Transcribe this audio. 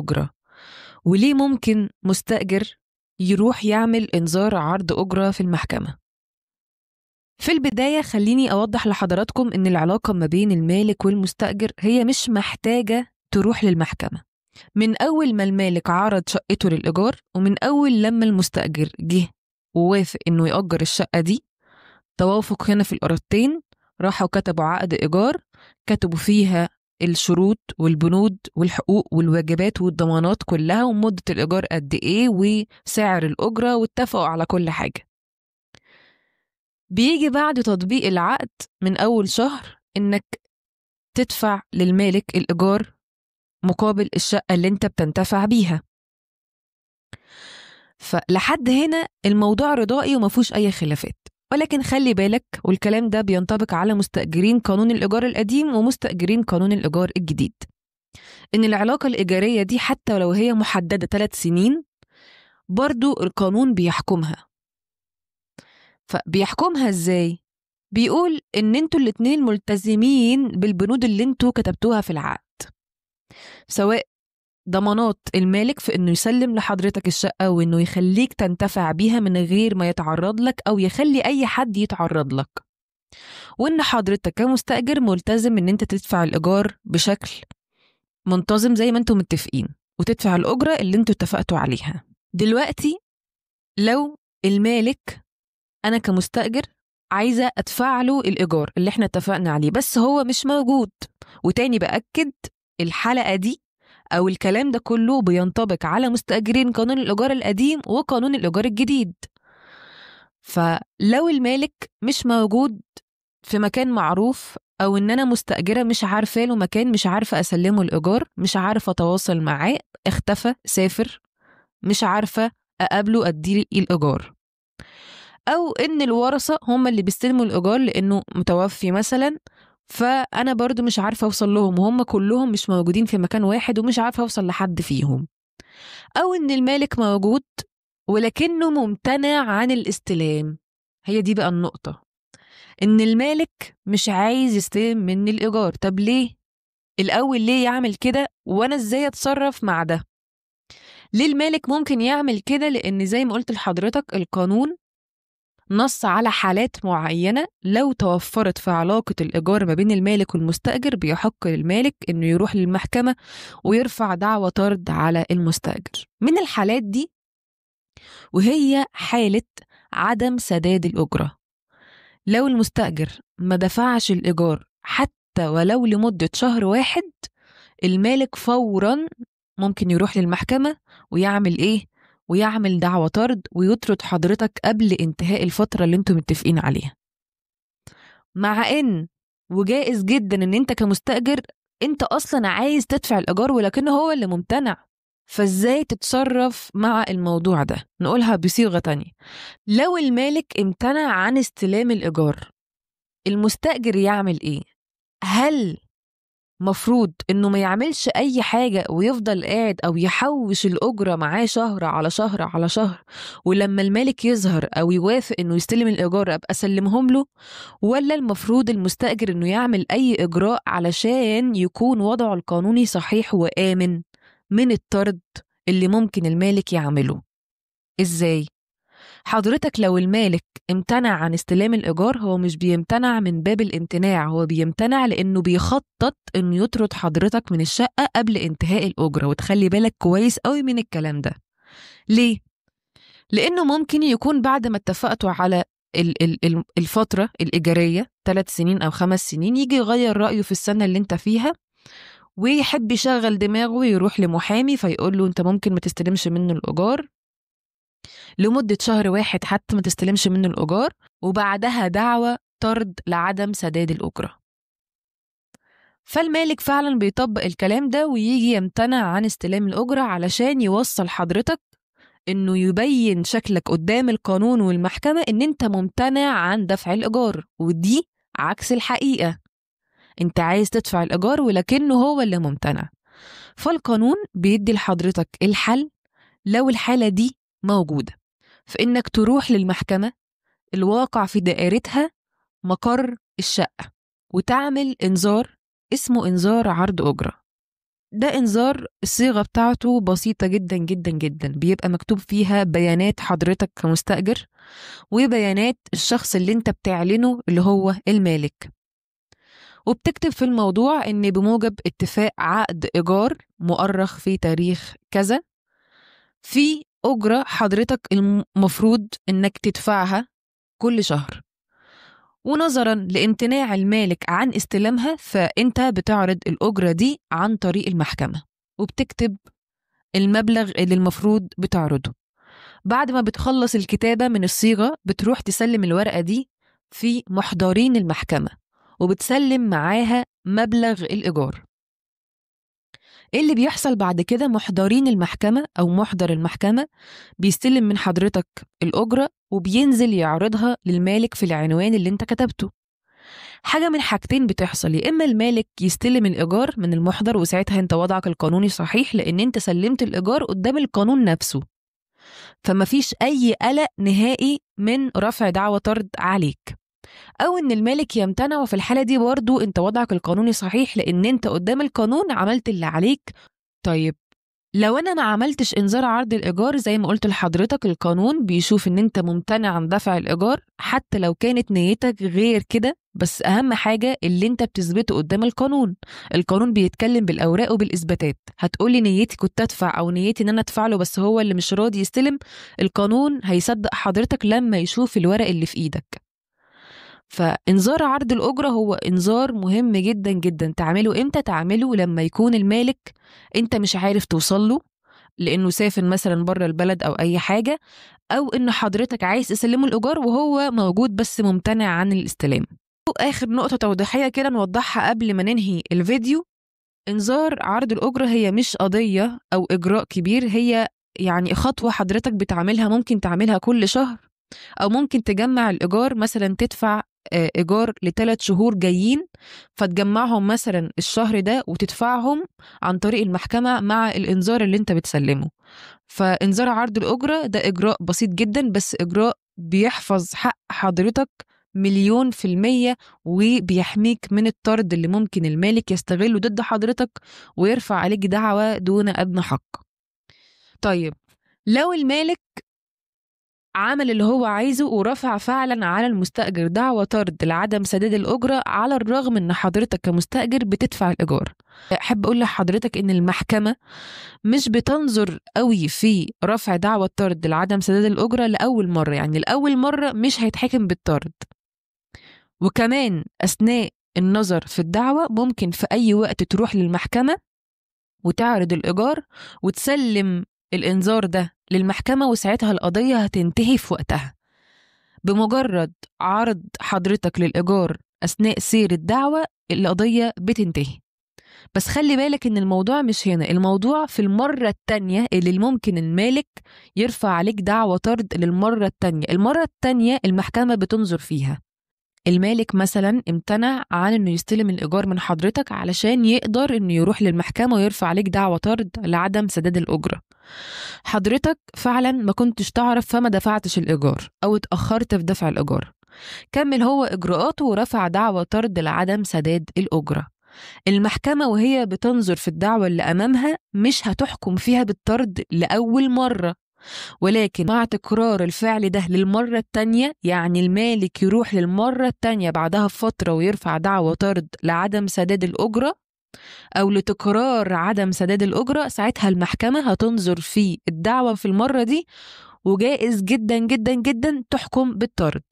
أجرة؟ وليه ممكن مستأجر يروح يعمل إنذار عرض أجرة في المحكمة؟ في البداية خليني أوضح لحضراتكم إن العلاقة ما بين المالك والمستأجر هي مش محتاجة تروح للمحكمة. من أول ما المالك عرض شقته للإيجار، ومن أول لما المستأجر جه ووافق إنه يأجر الشقة دي، توافق هنا في الإرادتين، راحوا كتبوا عقد إيجار، كتبوا فيها الشروط والبنود والحقوق والواجبات والضمانات كلها، ومدة الإيجار قد إيه، وسعر الأجرة، واتفقوا على كل حاجة. بيجي بعد تطبيق العقد من أول شهر إنك تدفع للمالك الإيجار مقابل الشقة اللي انت بتنتفع بيها. فلحد هنا الموضوع رضائي ومفوش أي خلافات. ولكن خلي بالك، والكلام ده بينطبق على مستأجرين قانون الإيجار القديم ومستأجرين قانون الإيجار الجديد، إن العلاقة الإيجارية دي حتى لو هي محددة 3 سنين برضو القانون بيحكمها. فبيحكمها إزاي؟ بيقول إن انتوا الاتنين ملتزمين بالبنود اللي انتوا كتبتوها في العقد، سواء ضمانات المالك في إنه يسلم لحضرتك الشقة وإنه يخليك تنتفع بيها من غير ما يتعرض لك أو يخلي أي حد يتعرض لك، وإن حضرتك كمستأجر ملتزم إن أنت تدفع الإيجار بشكل منتظم زي ما أنتم متفقين، وتدفع الأجرة اللي أنتوا اتفقتوا عليها. دلوقتي لو المالك أنا كمستأجر عايزة أدفع له الإيجار اللي احنا اتفقنا عليه بس هو مش موجود، وتاني بأكد الحلقة دي أو الكلام ده كله بينطبق على مستأجرين قانون الإيجار القديم وقانون الإيجار الجديد. فلو المالك مش موجود في مكان معروف، أو إن أنا مستأجرة مش عارفة له مكان، مش عارفة أسلمه الإيجار، مش عارفة أتواصل معاه، اختفى، سافر، مش عارفة أقابله أديله الإيجار، أو إن الورثة هم اللي بيستلموا الإيجار لأنه متوفي مثلا، فأنا برضو مش عارفة أوصل لهم وهم كلهم مش موجودين في مكان واحد ومش عارفة أوصل لحد فيهم، أو إن المالك موجود ولكنه ممتنع عن الاستلام. هي دي بقى النقطة، إن المالك مش عايز يستلم مني الإيجار. طب ليه؟ الأول ليه يعمل كده وأنا إزاي أتصرف مع ده؟ ليه المالك ممكن يعمل كده؟ لأن زي ما قلت لحضرتك القانون نص على حالات معينة لو توفرت في علاقة الإيجار ما بين المالك والمستأجر بيحق للمالك إنه يروح للمحكمة ويرفع دعوى طرد على المستأجر. من الحالات دي وهي حالة عدم سداد الأجرة. لو المستأجر ما دفعش الإيجار حتى ولو لمدة شهر واحد، المالك فورا ممكن يروح للمحكمة ويعمل إيه؟ ويعمل دعوى طرد ويطرد حضرتك قبل انتهاء الفترة اللي انتم متفقين عليها. مع ان وجائز جدا ان انت كمستأجر انت اصلا عايز تدفع الإيجار ولكنه هو اللي ممتنع. فازاي تتصرف مع الموضوع ده؟ نقولها بصيغة تانية. لو المالك امتنع عن استلام الإيجار، المستأجر يعمل ايه؟ هل مفروض انه ما يعملش اي حاجة ويفضل قاعد او يحوش الأجرة معاه شهر على شهر على شهر، ولما المالك يظهر او يوافق انه يستلم الإيجار ابقى اسلمهم له؟ ولا المفروض المستأجر انه يعمل اي اجراء علشان يكون وضعه القانوني صحيح وآمن من الطرد اللي ممكن المالك يعمله؟ ازاي؟ حضرتك لو المالك امتنع عن استلام الإيجار، هو مش بيمتنع من باب الامتناع، هو بيمتنع لأنه بيخطط أنه يطرد حضرتك من الشقة قبل انتهاء الأجرة. وتخلي بالك كويس قوي من الكلام ده. ليه؟ لأنه ممكن يكون بعد ما اتفقتوا على الفترة الإيجارية 3 سنين أو 5 سنين، يجي يغير رأيه في السنة اللي انت فيها ويحب يشغل دماغه ويروح لمحامي فيقول له انت ممكن ما تستلمش منه الإيجار لمدة شهر واحد حتى ما تستلمش منه الإيجار، وبعدها دعوى طرد لعدم سداد الأجرة. فالمالك فعلا بيطبق الكلام ده ويجي يمتنع عن استلام الأجرة علشان يوصل حضرتك إنه يبين شكلك قدام القانون والمحكمة إن أنت ممتنع عن دفع الإيجار، ودي عكس الحقيقة. أنت عايز تدفع الإيجار ولكنه هو اللي ممتنع. فالقانون بيدي لحضرتك الحل لو الحالة دي موجودة، فإنك تروح للمحكمة الواقع في دائرتها مقر الشقة وتعمل إنذار اسمه إنذار عرض أجرة. ده إنذار الصيغة بتاعته بسيطة جدا جدا جدا، بيبقى مكتوب فيها بيانات حضرتك كمستأجر وبيانات الشخص اللي انت بتعلنه اللي هو المالك، وبتكتب في الموضوع ان بموجب اتفاق عقد إيجار مؤرخ في تاريخ كذا في أجرة حضرتك المفروض انك تدفعها كل شهر، ونظرا لامتناع المالك عن استلامها فانت بتعرض الأجرة دي عن طريق المحكمة وبتكتب المبلغ اللي المفروض بتعرضه. بعد ما بتخلص الكتابة من الصيغة بتروح تسلم الورقة دي في محضرين المحكمة وبتسلم معاها مبلغ الإيجار. ايه اللي بيحصل بعد كده؟ محضرين المحكمة أو محضر المحكمة بيستلم من حضرتك الأجرة وبينزل يعرضها للمالك في العنوان اللي انت كتبته. حاجة من حاجتين بتحصل، يا إما المالك يستلم الإيجار من المحضر وساعتها انت وضعك القانوني صحيح لأن انت سلمت الإيجار قدام القانون نفسه، فما فيش أي قلق نهائي من رفع دعوى طرد عليك، أو إن المالك يمتنع وفي الحالة دي برضو انت وضعك القانوني صحيح لأن انت قدام القانون عملت اللي عليك. طيب لو أنا ما عملتش إنذار عرض الإيجار زي ما قلت لحضرتك القانون بيشوف إن أنت ممتنع عن دفع الإيجار حتى لو كانت نيتك غير كده، بس أهم حاجة اللي أنت بتثبته قدام القانون. القانون بيتكلم بالأوراق وبالإثباتات. هتقولي نيتي كنت أدفع أو نيتي إن أنا أدفع له بس هو اللي مش راضي يستلم، القانون هيصدق حضرتك لما يشوف الورق اللي في إيدك. فإنذار عرض الأجرة هو إنذار مهم جدا جدا. تعمله إمتى؟ تعمله لما يكون المالك أنت مش عارف توصله لأنه سافر مثلا بره البلد أو أي حاجة، أو إن حضرتك عايز تسلمه الإيجار وهو موجود بس ممتنع عن الاستلام. آخر نقطة توضيحية كده نوضحها قبل ما ننهي الفيديو، إنذار عرض الأجرة هي مش قضية أو إجراء كبير، هي يعني خطوة حضرتك بتعملها، ممكن تعملها كل شهر أو ممكن تجمع الإيجار، مثلا تدفع إيجار ل3 شهور جايين فتجمعهم مثلا الشهر ده وتدفعهم عن طريق المحكمة مع الإنذار اللي انت بتسلمه. فإنذار عرض الأجرة ده إجراء بسيط جدا بس إجراء بيحفظ حق حضرتك 1,000,000% وبيحميك من الطرد اللي ممكن المالك يستغله ضد حضرتك ويرفع عليك دعوى دون أدنى حق. طيب لو المالك عمل اللي هو عايزه ورفع فعلا على المستأجر دعوى طرد لعدم سداد الأجرة على الرغم ان حضرتك كمستأجر بتدفع الإيجار، أحب أقول لحضرتك ان المحكمة مش بتنظر قوي في رفع دعوى الطرد لعدم سداد الأجرة لأول مرة، يعني لأول مرة مش هيتحكم بالطرد، وكمان أثناء النظر في الدعوة ممكن في أي وقت تروح للمحكمة وتعرض الإيجار وتسلم الإنذار ده للمحكمة وساعتها القضية هتنتهي في وقتها. بمجرد عرض حضرتك للإيجار أثناء سير الدعوة القضية بتنتهي. بس خلي بالك إن الموضوع مش هنا، الموضوع في المرة التانية اللي ممكن المالك يرفع عليك دعوة طرد للمرة التانية. المرة التانية المحكمة بتنظر فيها المالك مثلا امتنع عن انه يستلم الإيجار من حضرتك علشان يقدر انه يروح للمحكمة ويرفع عليك دعوى طرد لعدم سداد الأجرة. حضرتك فعلا ما كنتش تعرف فما دفعتش الإيجار او اتأخرت في دفع الإيجار، كمل هو إجراءاته ورفع دعوى طرد لعدم سداد الأجرة. المحكمة وهي بتنظر في الدعوة اللي أمامها مش هتحكم فيها بالطرد لأول مرة، ولكن مع تكرار الفعل ده للمرة التانية، يعني المالك يروح للمرة التانية بعدها بفترة ويرفع دعوى طرد لعدم سداد الأجرة أو لتكرار عدم سداد الأجرة، ساعتها المحكمة هتنظر في الدعوة في المرة دي وجائز جدا جدا جدا تحكم بالطرد.